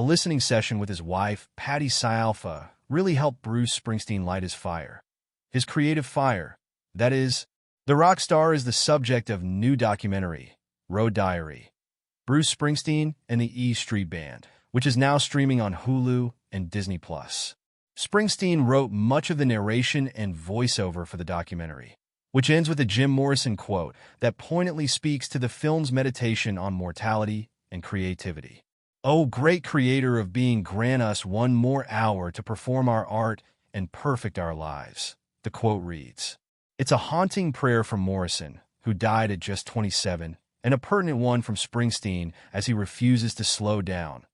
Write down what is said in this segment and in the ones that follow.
A listening session with his wife, Patty Scialfa, really helped Bruce Springsteen light his fire. His creative fire. That is, the rock star is the subject of new documentary, Road Diary, Bruce Springsteen and the E Street Band, which is now streaming on Hulu and Disney+. Springsteen wrote much of the narration and voiceover for the documentary, which ends with a Jim Morrison quote that poignantly speaks to the film's meditation on mortality and creativity. "O great creator of being, grant us one more hour to perform our art and perfect our lives," the quote reads. It's a haunting prayer from Morrison, who died at just 27, and a pertinent one from Springsteen as he refuses to slow down,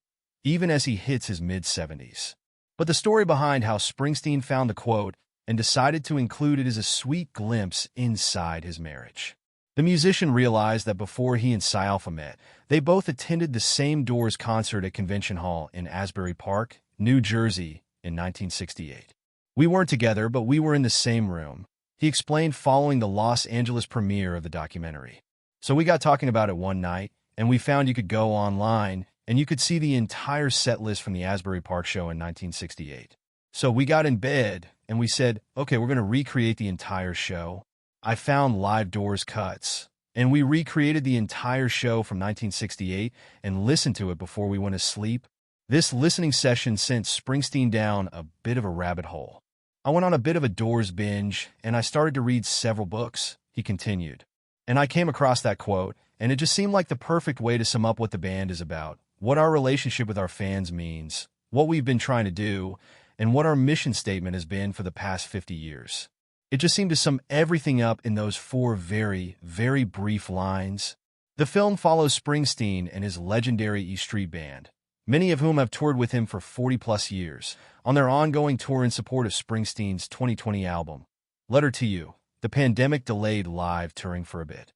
even as he hits his mid-70s. But the story behind how Springsteen found the quote and decided to include it is a sweet glimpse inside his marriage. The musician realized that before he and Scialfa met, they both attended the same Doors concert at Convention Hall in Asbury Park, New Jersey, in 1968. "We weren't together, but we were in the same room," he explained following the Los Angeles premiere of the documentary. "So we got talking about it one night, and we found you could go online and you could see the entire set list from the Asbury Park show in 1968. So we got in bed, and we said, okay, we're going to recreate the entire show. I found live Doors cuts, and we recreated the entire show from 1968 and listened to it before we went to sleep. This listening session sent Springsteen down a bit of a rabbit hole. I went on a bit of a Doors binge, and I started to read several books," he continued. "And I came across that quote, and it just seemed like the perfect way to sum up what the band is about, what our relationship with our fans means, what we've been trying to do, and what our mission statement has been for the past 50 years. It just seemed to sum everything up in those 4 very, very brief lines." The film follows Springsteen and his legendary E Street Band, many of whom have toured with him for 40-plus years, on their ongoing tour in support of Springsteen's 2020 album, Letter to You. The pandemic delayed live touring for a bit.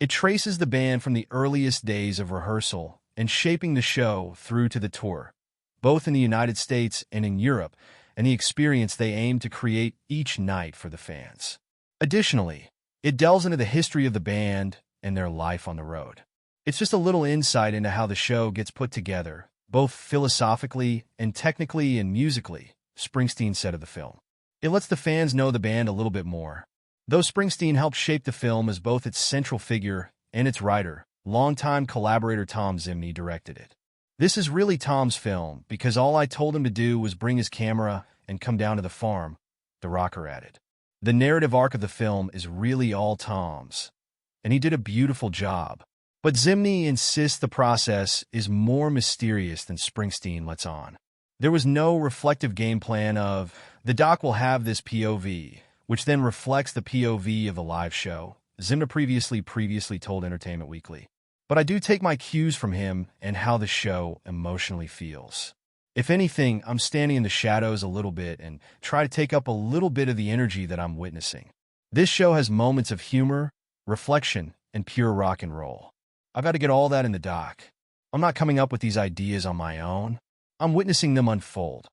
It traces the band from the earliest days of rehearsal and shaping the show through to the tour, both in the United States and in Europe, and the experience they aim to create each night for the fans. Additionally, it delves into the history of the band and their life on the road. It's just a little insight into how the show gets put together, both philosophically and technically and musically, Springsteen said of the film. It lets the fans know the band a little bit more. Though Springsteen helped shape the film as both its central figure and its writer, longtime collaborator Tom Zimney directed it. "This is really Tom's film because all I told him to do was bring his camera and come down to the farm," the rocker added. "The narrative arc of the film is really all Tom's, and he did a beautiful job. But Zimney insists the process is more mysterious than Springsteen lets on. There was no reflective game plan of, the doc will have this POV, which then reflects the POV of the live show," Zimney previously told Entertainment Weekly. "But I do take my cues from him and how the show emotionally feels. If anything, I'm standing in the shadows a little bit and try to take up a little bit of the energy that I'm witnessing. This show has moments of humor, reflection, and pure rock and roll. I've got to get all that in the doc. I'm not coming up with these ideas on my own. I'm witnessing them unfold."